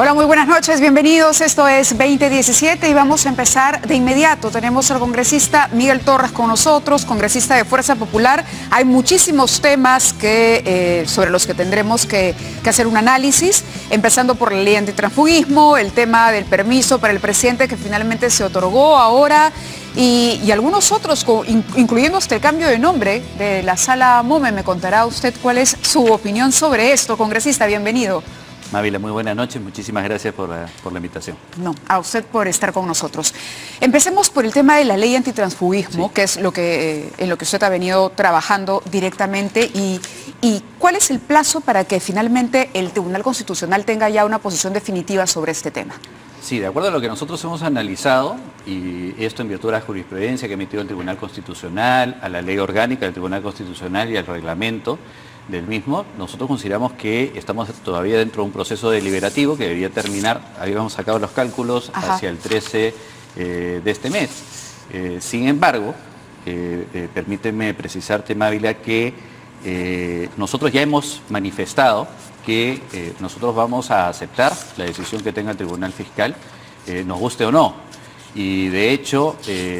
Hola, muy buenas noches, bienvenidos. Esto es 2017 y vamos a empezar de inmediato. Tenemos al congresista Miguel Torres con nosotros, congresista de Fuerza Popular. Hay muchísimos temas sobre los que tendremos que hacer un análisis, empezando por la ley antitransfugismo, el tema del permiso para el presidente que finalmente se otorgó ahora y algunos otros, incluyendo hasta el cambio de nombre de la Sala MOME. Me contará usted cuál es su opinión sobre esto. Congresista, bienvenido. Mávila, muy buenas noches, muchísimas gracias por la invitación. No, a usted por estar con nosotros. Empecemos por el tema de la ley antitransfugismo, sí, que es en lo que usted ha venido trabajando directamente, y ¿cuál es el plazo para que finalmente el Tribunal Constitucional tenga ya una posición definitiva sobre este tema? Sí, de acuerdo a lo que nosotros hemos analizado, y esto en virtud de la jurisprudencia que emitió el Tribunal Constitucional, a la ley orgánica del Tribunal Constitucional y al reglamento del mismo, nosotros consideramos que estamos todavía dentro de un proceso deliberativo que debería terminar, habíamos sacado los cálculos hacia el 13 de este mes. Sin embargo, permíteme precisarte, Mávila, que nosotros ya hemos manifestado que nosotros vamos a aceptar la decisión que tenga el Tribunal Fiscal, nos guste o no. Y de hecho,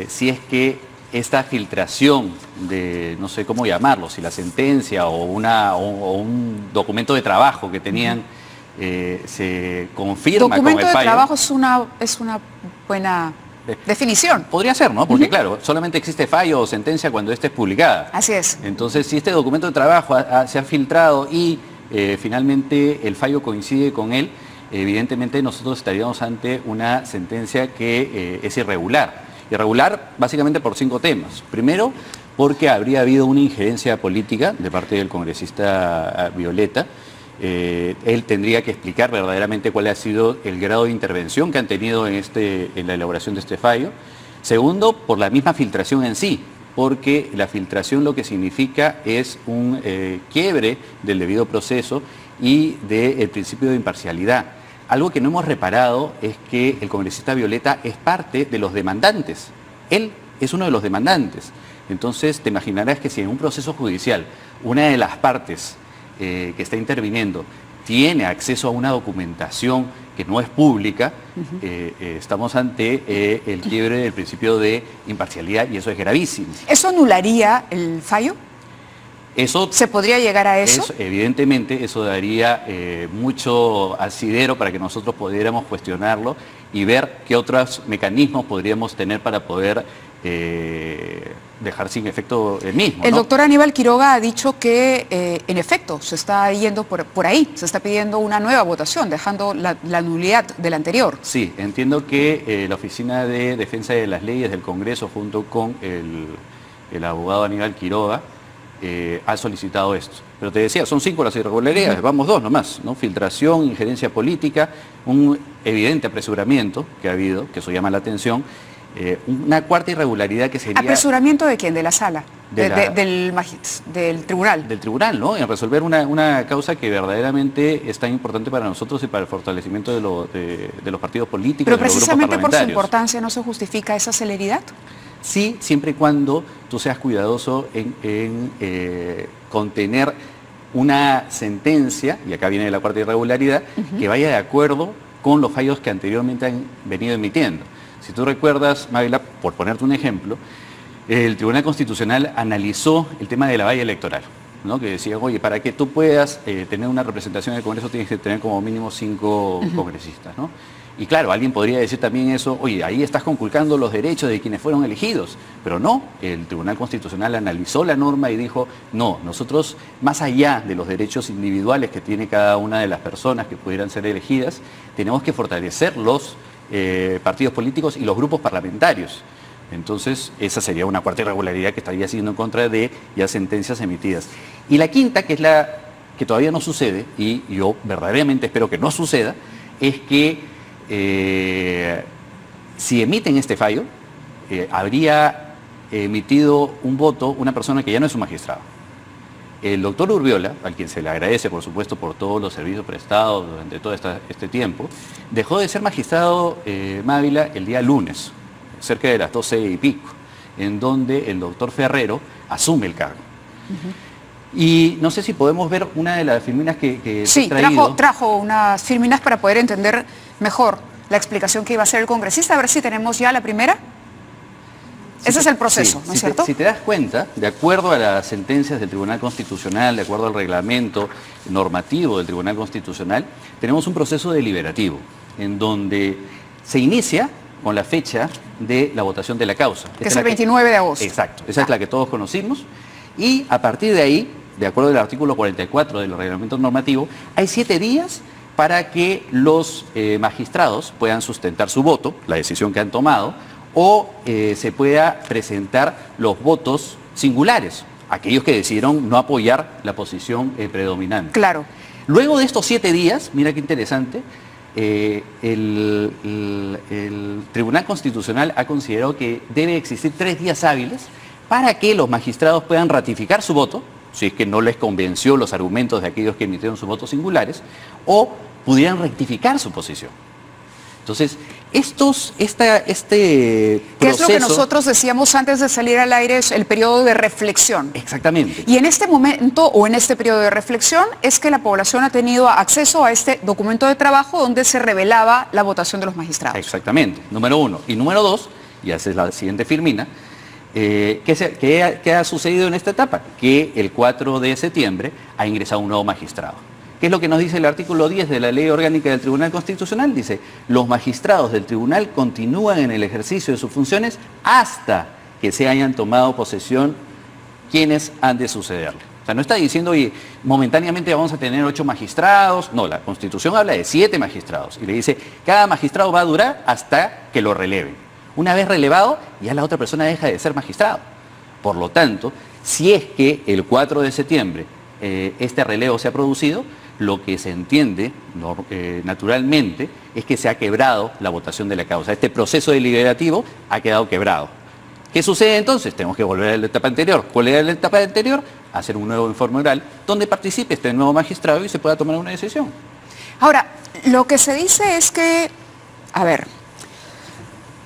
si es que esta filtración de, no sé cómo llamarlo, si la sentencia o un documento de trabajo que tenían se confirma con el fallo. Documento de trabajo es una buena definición. Podría ser, ¿no? Porque claro, solamente existe fallo o sentencia cuando esta es publicada. Así es. Entonces, si este documento de trabajo se ha filtrado y finalmente el fallo coincide con él, evidentemente nosotros estaríamos ante una sentencia que es irregular. Irregular básicamente por 5 temas. Primero, porque habría habido una injerencia política de parte del congresista Violeta. Él tendría que explicar verdaderamente cuál ha sido el grado de intervención que han tenido en la elaboración de este fallo. Segundo, por la misma filtración en sí, porque la filtración lo que significa es un quiebre del debido proceso y del principio de imparcialidad. Algo que no hemos reparado es que el congresista Violeta es parte de los demandantes. Él es uno de los demandantes. Entonces, te imaginarás que si en un proceso judicial una de las partes que está interviniendo tiene acceso a una documentación que no es pública, estamos ante el quiebre del principio de imparcialidad y eso es gravísimo. ¿Eso anularía el fallo? ¿Se podría llegar a eso? Evidentemente, eso daría mucho asidero para que nosotros pudiéramos cuestionarlo y ver qué otros mecanismos podríamos tener para poder dejar sin efecto el mismo, ¿no? El doctor Aníbal Quiroga ha dicho que, en efecto, se está yendo por ahí, se está pidiendo una nueva votación, dejando la nulidad de la anterior. Sí, entiendo que la Oficina de Defensa de las Leyes del Congreso, junto con el abogado Aníbal Quiroga, ha solicitado esto. Pero te decía, son 5 las irregularidades, vamos 2 nomás, ¿no? Filtración, injerencia política, un evidente apresuramiento que ha habido, que eso llama la atención, una cuarta irregularidad que sería... ¿Apresuramiento de quién? ¿De la sala? Del tribunal. Del tribunal, ¿no? En resolver una causa que verdaderamente es tan importante para nosotros y para el fortalecimiento de los partidos políticos. Pero precisamente por su importancia, ¿no se justifica esa celeridad? Sí, siempre y cuando tú seas cuidadoso en contener una sentencia, y acá viene la cuarta irregularidad, que vaya de acuerdo con los fallos que anteriormente han venido emitiendo. Si tú recuerdas, Mávila, por ponerte un ejemplo, el Tribunal Constitucional analizó el tema de la valla electoral, ¿no? Que decía, oye, para que tú puedas tener una representación en el Congreso tienes que tener como mínimo 5 congresistas, ¿no? Y claro, alguien podría decir también eso, oye, ahí estás conculcando los derechos de quienes fueron elegidos, pero no, el Tribunal Constitucional analizó la norma y dijo, no, nosotros, más allá de los derechos individuales que tiene cada una de las personas que pudieran ser elegidas, tenemos que fortalecer los partidos políticos y los grupos parlamentarios. Entonces, esa sería una cuarta irregularidad que estaría siendo en contra de ya sentencias emitidas. Y la quinta, que es la que todavía no sucede, y yo verdaderamente espero que no suceda, es que si emiten este fallo, habría emitido un voto una persona que ya no es un magistrado. El doctor Urbiola, al quien se le agradece, por supuesto, por todos los servicios prestados durante todo este tiempo, dejó de ser magistrado Mávila el día lunes, cerca de las 12 y pico, en donde el doctor Ferrero asume el cargo. Y no sé si podemos ver una de las filminas que sí, he traído. trajo unas filminas para poder entender mejor la explicación que iba a hacer el congresista. A ver si tenemos ya la primera. Ese es el proceso, ¿no es cierto? Si te das cuenta, de acuerdo a las sentencias del Tribunal Constitucional, de acuerdo al reglamento normativo del Tribunal Constitucional, tenemos un proceso deliberativo en donde se inicia con la fecha de la votación de la causa. Que es el 29 de agosto. Exacto, esa es la que todos conocimos. Y a partir de ahí, de acuerdo al artículo 44 del reglamento normativo, hay 7 días para que los magistrados puedan sustentar su voto, la decisión que han tomado, o se pueda presentar los votos singulares, aquellos que decidieron no apoyar la posición predominante. Claro. Luego de estos 7 días, mira qué interesante, el Tribunal Constitucional ha considerado que debe existir 3 días hábiles para que los magistrados puedan ratificar su voto, si es que no les convenció los argumentos de aquellos que emitieron sus votos singulares, o pudieran rectificar su posición. Entonces, este proceso... ¿Qué es lo que nosotros decíamos antes de salir al aire? Es el periodo de reflexión. Exactamente. Y en este momento, o en este periodo de reflexión, es que la población ha tenido acceso a este documento de trabajo donde se revelaba la votación de los magistrados. Exactamente, número 1. Y número 2, y esa es la siguiente filmina, ¿qué ha sucedido en esta etapa? Que el 4 de septiembre ha ingresado un nuevo magistrado. ¿Qué es lo que nos dice el artículo 10 de la Ley Orgánica del Tribunal Constitucional? Dice, los magistrados del tribunal continúan en el ejercicio de sus funciones hasta que se hayan tomado posesión quienes han de sucederle. O sea, no está diciendo, oye, momentáneamente vamos a tener 8 magistrados. No, la Constitución habla de 7 magistrados. Y le dice, cada magistrado va a durar hasta que lo releven. Una vez relevado, ya la otra persona deja de ser magistrado. Por lo tanto, si es que el 4 de septiembre este relevo se ha producido, lo que se entiende naturalmente es que se ha quebrado la votación de la causa. Este proceso deliberativo ha quedado quebrado. ¿Qué sucede entonces? Tenemos que volver a la etapa anterior. ¿Cuál era la etapa anterior? Hacer un nuevo informe oral donde participe este nuevo magistrado y se pueda tomar una decisión. Ahora, lo que se dice es que, a ver,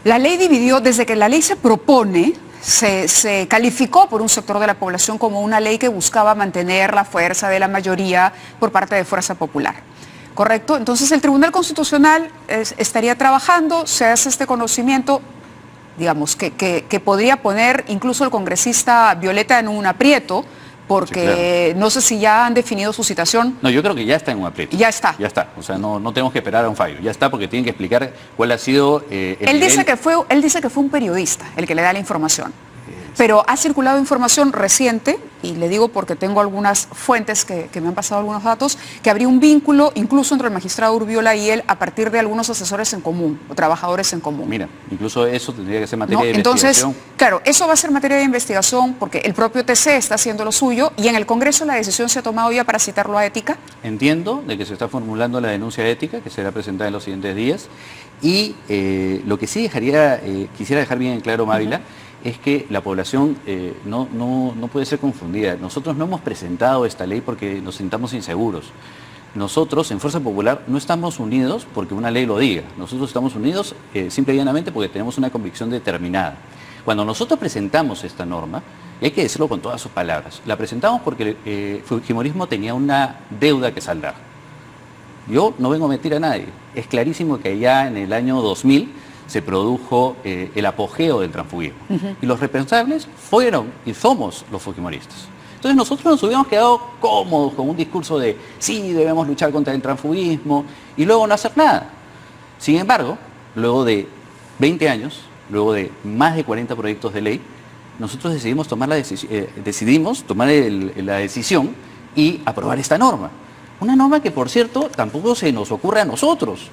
la ley dividió, desde que la ley se propone, se calificó por un sector de la población como una ley que buscaba mantener la fuerza de la mayoría por parte de Fuerza Popular. ¿Correcto? Entonces el Tribunal Constitucional estaría trabajando, se hace este conocimiento, digamos, que podría poner incluso el congresista Violeta en un aprieto, porque sí, claro, no sé si ya han definido su citación. No, yo creo que ya está en un aprieto. Ya está. Ya está. O sea, no tenemos que esperar a un fallo. Ya está, porque tienen que explicar cuál ha sido él dice que fue un periodista el que le da la información. Pero ha circulado información reciente, y le digo porque tengo algunas fuentes que me han pasado algunos datos, que habría un vínculo incluso entre el magistrado Urbiola y él a partir de algunos asesores en común o trabajadores en común. Mira, incluso eso tendría que ser materia de investigación. Entonces, claro, eso va a ser materia de investigación porque el propio TC está haciendo lo suyo y en el Congreso la decisión se ha tomado ya para citarlo a ética. Entiendo de que se está formulando la denuncia ética que será presentada en los siguientes días y lo que sí quisiera dejar bien en claro, Mávila, es que la población no puede ser confundida. Nosotros no hemos presentado esta ley porque nos sintamos inseguros. Nosotros, en Fuerza Popular, no estamos unidos porque una ley lo diga. Nosotros estamos unidos simple y llanamente porque tenemos una convicción determinada. Cuando nosotros presentamos esta norma, y hay que decirlo con todas sus palabras, la presentamos porque el fujimorismo tenía una deuda que saldar. Yo no vengo a mentir a nadie. Es clarísimo que ya en el año 2000 se produjo el apogeo del transfugismo. Y los responsables fueron y somos los fujimoristas. Entonces nosotros nos hubiéramos quedado cómodos con un discurso de sí, debemos luchar contra el transfugismo y luego no hacer nada. Sin embargo, luego de 20 años, luego de más de 40 proyectos de ley, nosotros decidimos tomar la decisión y aprobar esta norma. Una norma que, por cierto, tampoco se nos ocurre a nosotros.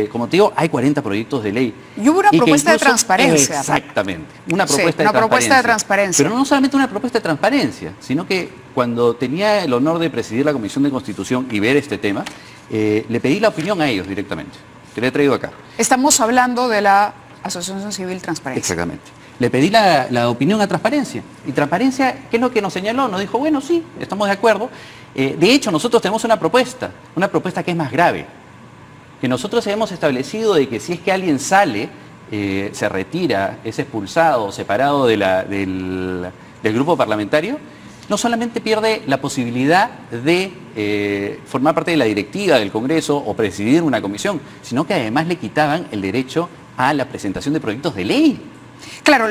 Como te digo, hay 40 proyectos de ley. Y hubo una propuesta de transparencia. Exactamente, una propuesta de transparencia. Pero no solamente una propuesta de transparencia, sino que cuando tenía el honor de presidir la Comisión de Constitución y ver este tema, le pedí la opinión a ellos directamente, que le he traído acá. Estamos hablando de la Asociación Civil Transparencia. Exactamente. Le pedí la opinión a Transparencia. Y Transparencia, ¿qué es lo que nos señaló? Nos dijo, bueno, sí, estamos de acuerdo. De hecho, nosotros tenemos una propuesta que es más grave. Que nosotros hemos establecido de que si es que alguien sale, se retira, es expulsado, separado del grupo parlamentario, no solamente pierde la posibilidad de formar parte de la directiva del Congreso o presidir una comisión, sino que además le quitaban el derecho a la presentación de proyectos de ley. Claro,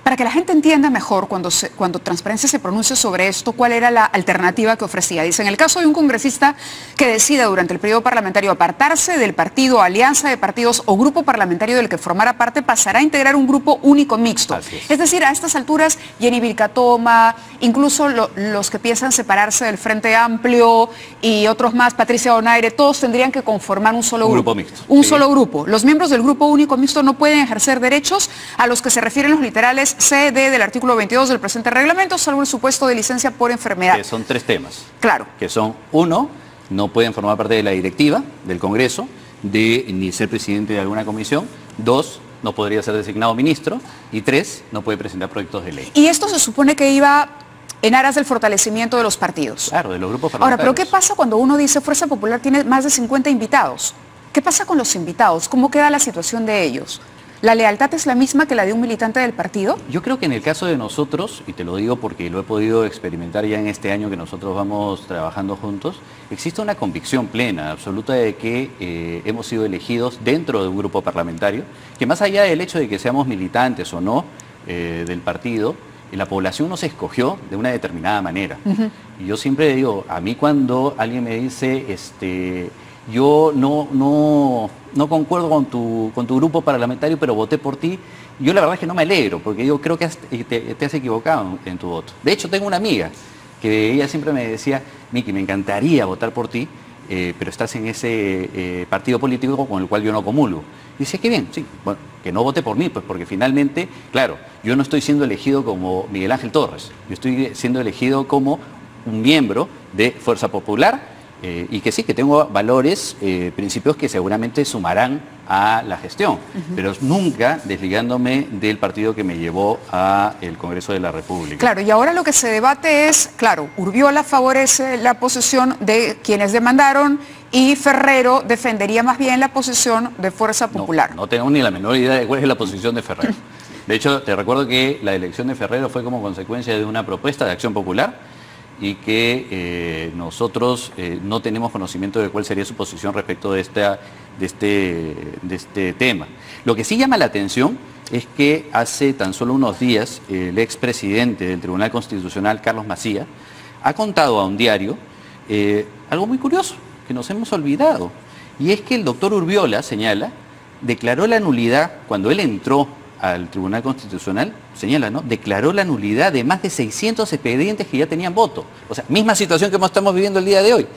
para que la gente entienda mejor cuando Transparencia se pronuncie sobre esto, cuál era la alternativa que ofrecía. Dice, en el caso de un congresista que decida durante el periodo parlamentario apartarse del partido, alianza de partidos o grupo parlamentario del que formara parte, pasará a integrar un grupo único mixto. Es decir, a estas alturas, Jenny Vilcatoma, incluso los que piensan separarse del Frente Amplio y otros más, Patricia Donaire, todos tendrían que conformar un solo grupo. Mixto. Un solo grupo. Los miembros del grupo único mixto no pueden ejercer derechos a los que se refieren los literales C, D del artículo 22 del presente reglamento, salvo el supuesto de licencia por enfermedad. Que son 3 temas. Claro. Que son, 1, no pueden formar parte de la directiva del Congreso, ni ser presidente de alguna comisión. 2, no podría ser designado ministro. Y 3, no puede presentar proyectos de ley. Y esto se supone que iba en aras del fortalecimiento de los partidos. Claro, de los grupos parlamentarios. Ahora, ¿pero qué pasa cuando uno dice Fuerza Popular tiene más de 50 invitados? ¿Qué pasa con los invitados? ¿Cómo queda la situación de ellos? ¿La lealtad es la misma que la de un militante del partido? Yo creo que en el caso de nosotros, y te lo digo porque lo he podido experimentar ya en este año que nosotros vamos trabajando juntos, existe una convicción plena, absoluta de que hemos sido elegidos dentro de un grupo parlamentario, que más allá del hecho de que seamos militantes o no del partido, la población nos escogió de una determinada manera. Y yo siempre digo, a mí cuando alguien me dice, yo no concuerdo con tu grupo parlamentario, pero voté por ti, yo la verdad es que no me alegro, porque yo creo que te has equivocado en tu voto. De hecho, tengo una amiga que ella siempre me decía, Miki, me encantaría votar por ti, pero estás en ese partido político con el cual yo no comulgo. Y decía, qué bien, sí, bueno, que no vote por mí, pues porque finalmente, claro, yo no estoy siendo elegido como Miguel Ángel Torres, yo estoy siendo elegido como un miembro de Fuerza Popular, y que sí, que tengo valores, principios que seguramente sumarán a la gestión, pero nunca desligándome del partido que me llevó al Congreso de la República. Claro, y ahora lo que se debate es, claro, Urbiola favorece la posición de quienes demandaron y Ferrero defendería más bien la posición de Fuerza Popular. No tengo ni la menor idea de cuál es la posición de Ferrero. De hecho, te recuerdo que la elección de Ferrero fue como consecuencia de una propuesta de Acción Popular, y que nosotros no tenemos conocimiento de cuál sería su posición respecto de este tema. Lo que sí llama la atención es que hace tan solo unos días el expresidente del Tribunal Constitucional, Carlos Macía, ha contado a un diario algo muy curioso, que nos hemos olvidado, y es que el doctor Urbiola, señala, declaró la nulidad cuando él entró al Tribunal Constitucional, señala, ¿no? Declaró la nulidad de más de 600 expedientes que ya tenían voto. O sea, misma situación que estamos viviendo el día de hoy.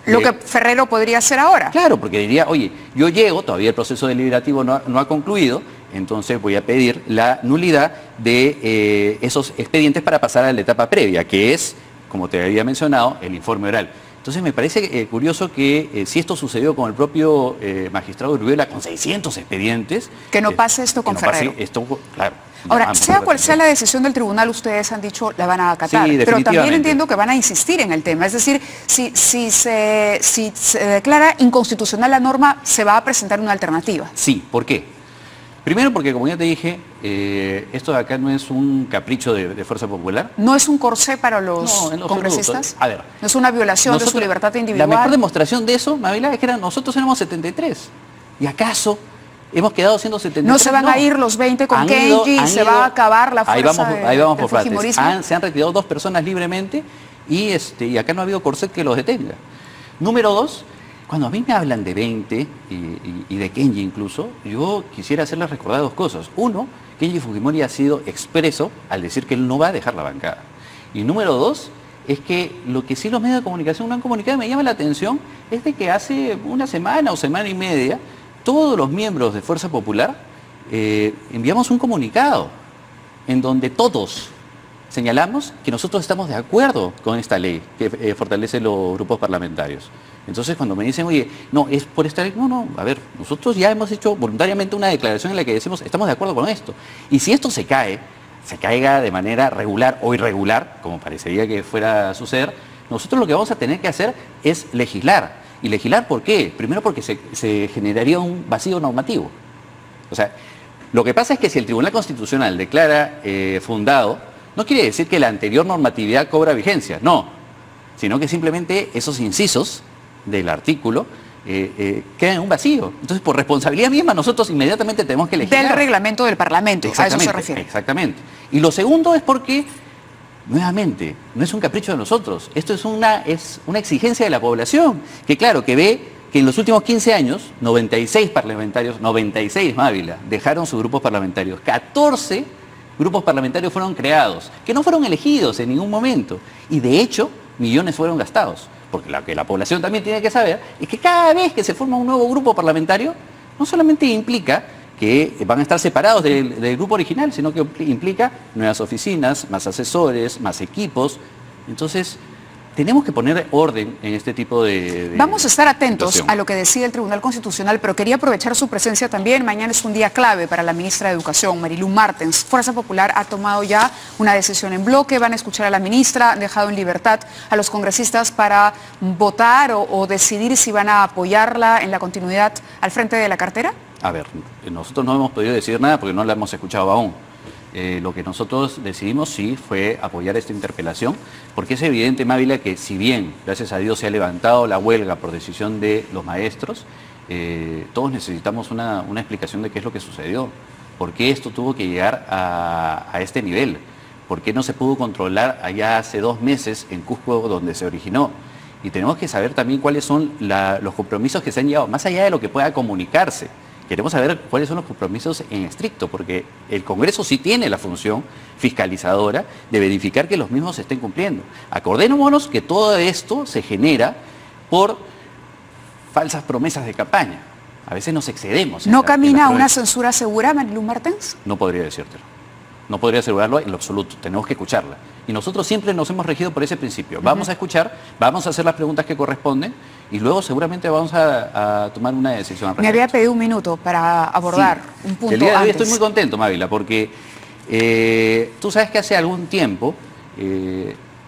Lo que Ferrero podría hacer ahora. Claro, porque diría, oye, yo llego, todavía el proceso deliberativo no ha concluido, entonces voy a pedir la nulidad de esos expedientes para pasar a la etapa previa, que es, como te había mencionado, el informe oral. Entonces me parece curioso que si esto sucedió con el propio magistrado Urbiola con 600 expedientes... Que no pase esto con Ferrero. Claro. Ahora, sea cual sea la decisión del tribunal, ustedes han dicho la van a acatar, sí, pero también entiendo que van a insistir en el tema. Es decir, si se declara inconstitucional la norma, se va a presentar una alternativa. Sí, ¿por qué? Primero porque, como ya te dije, esto de acá no es un capricho de Fuerza Popular. ¿No es un corsé para los congresistas? A ver, ¿no es una violación de su libertad individual? La mejor demostración de eso, Mabila, es que nosotros éramos 73. ¿Y acaso hemos quedado siendo 73? No se van a ir los 20 con Kenji, se va a acabar la fuerza ahí vamos por partes. Se han retirado 2 personas libremente y acá no ha habido corset que los detenga. Número 2, cuando a mí me hablan de 20 y de Kenji incluso, yo quisiera hacerles recordar 2 cosas. 1, Kenji Fujimori ha sido expreso al decir que él no va a dejar la bancada. Y número 2, es que lo que sí los medios de comunicación no han comunicado, me llama la atención, es de que hace una semana o semana y media, todos los miembros de Fuerza Popular enviamos un comunicado en donde todos señalamos que nosotros estamos de acuerdo con esta ley que fortalece los grupos parlamentarios. Entonces cuando me dicen, oye, no, es por esta ley, no, a ver, nosotros ya hemos hecho voluntariamente una declaración en la que decimos, estamos de acuerdo con esto. Y si esto se caiga de manera regular o irregular, como parecería que fuera a suceder, nosotros lo que vamos a tener que hacer es legislar. ¿Y legislar por qué? Primero porque se generaría un vacío normativo. O sea, lo que pasa es que si el Tribunal Constitucional declara fundado no quiere decir que la anterior normatividad cobra vigencia, no, sino que simplemente esos incisos del artículo quedan en un vacío. Entonces, por responsabilidad misma, nosotros inmediatamente tenemos que legislar. Del reglamento del Parlamento, a eso se refiere. Exactamente. Y lo segundo es porque, nuevamente, no es un capricho de nosotros, esto es una exigencia de la población, que claro, que ve que en los últimos 15 años, 96 parlamentarios, 96 Mávila, dejaron sus grupos parlamentarios, 14 grupos parlamentarios fueron creados, que no fueron elegidos en ningún momento, y de hecho, millones fueron gastados, porque lo que la población también tiene que saber es que cada vez que se forma un nuevo grupo parlamentario, no solamente implica que van a estar separados del grupo original, sino que implica nuevas oficinas, más asesores, más equipos. Entonces, tenemos que poner orden en este tipo de Vamos a estar atentos situación. a lo que decide el Tribunal Constitucional, pero quería aprovechar su presencia también. Mañana es un día clave para la ministra de Educación, Marilu Martens. Fuerza Popular ha tomado ya una decisión en bloque, van a escuchar a la ministra, han dejado en libertad a los congresistas para votar o decidir si van a apoyarla en la continuidad al frente de la cartera. A ver, nosotros no hemos podido decidir nada porque no la hemos escuchado aún. Lo que nosotros decidimos sí fue apoyar esta interpelación, porque es evidente, Mávila, que si bien, gracias a Dios, se ha levantado la huelga por decisión de los maestros, todos necesitamos una explicación de qué es lo que sucedió, por qué esto tuvo que llegar a este nivel, por qué no se pudo controlar allá hace 2 meses en Cusco, donde se originó. Y tenemos que saber también cuáles son los compromisos que se han llevado, más allá de lo que pueda comunicarse. Queremos saber cuáles son los compromisos en estricto, porque el Congreso sí tiene la función fiscalizadora de verificar que los mismos se estén cumpliendo. Acordémonos que todo esto se genera por falsas promesas de campaña. A veces nos excedemos. ¿No camina una censura segura, Marilu Martens? No podría decírtelo. No podría asegurarlo en lo absoluto. Tenemos que escucharla. Y nosotros siempre nos hemos regido por ese principio. Vamos a escuchar, vamos a hacer las preguntas que corresponden y luego seguramente vamos a tomar una decisión al respecto. Me había pedido un minuto para abordar un punto El día de hoy antes. estoy muy contento, Mávila, porque tú sabes que hace algún tiempo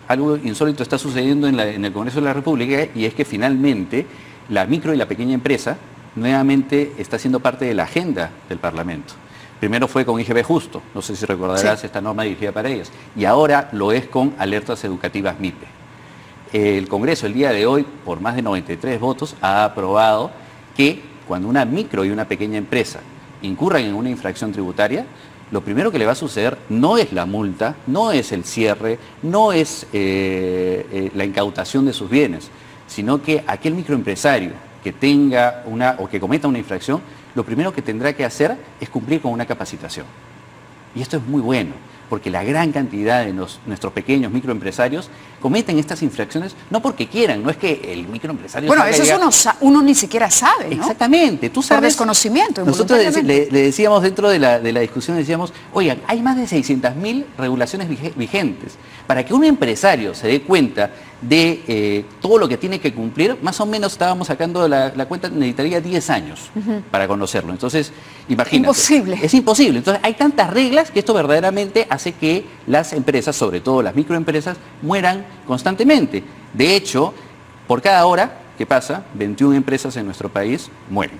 algo insólito está sucediendo en el Congreso de la República, y es que finalmente la micro y la pequeña empresa nuevamente está siendo parte de la agenda del Parlamento. Primero fue con IGB Justo, no sé si recordarás esta norma dirigida para ellas, y ahora lo es con alertas educativas MIPE. El Congreso el día de hoy, por más de 93 votos, ha aprobado que cuando una micro y una pequeña empresa incurran en una infracción tributaria, lo primero que le va a suceder no es la multa, no es el cierre, no es la incautación de sus bienes, sino que aquel microempresario que tenga o que cometa una infracción, lo primero que tendrá que hacer es cumplir con una capacitación. Y esto es muy bueno, porque la gran cantidad de nuestros pequeños microempresarios cometen estas infracciones no porque quieran, no es que el microempresario... Bueno, eso es uno ni siquiera sabe, ¿no? Exactamente, tú sabes... Por desconocimiento, nosotros le decíamos dentro de la discusión, decíamos, oigan, hay más de 600.000 regulaciones vigentes. Para que un empresario se dé cuenta de todo lo que tiene que cumplir, más o menos estábamos sacando la cuenta, necesitaría 10 años para conocerlo. Entonces, imagínate. Imposible. Es imposible. Entonces, hay tantas reglas que esto verdaderamente hace que las empresas, sobre todo las microempresas, mueran constantemente. De hecho, por cada hora que pasa, 21 empresas en nuestro país mueren.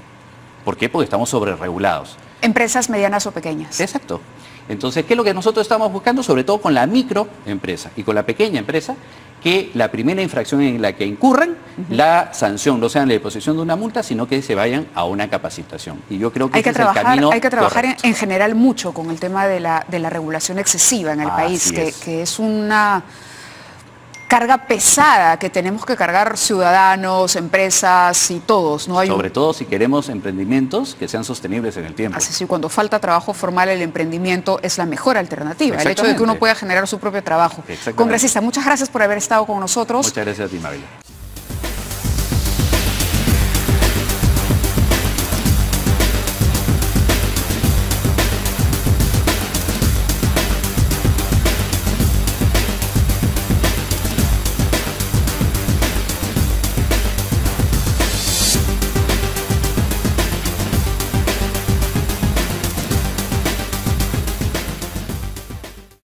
¿Por qué? Porque estamos sobreregulados. Empresas medianas o pequeñas. Exacto. Entonces, ¿qué es lo que nosotros estamos buscando? Sobre todo con la microempresa y con la pequeña empresa, que la primera infracción en la que incurran, la sanción no sea en la disposición de una multa, sino que se vayan a una capacitación. Y yo creo que ese es el camino hay que trabajar correcto. en general mucho con el tema de la regulación excesiva en el país, que es una carga pesada que tenemos que cargar ciudadanos, empresas y todos. ¿No? Sobre todo si queremos emprendimientos que sean sostenibles en el tiempo. Así es, cuando falta trabajo formal, el emprendimiento es la mejor alternativa. El hecho de que uno pueda generar su propio trabajo. Congresista, muchas gracias por haber estado con nosotros. Muchas gracias a ti, Mávila.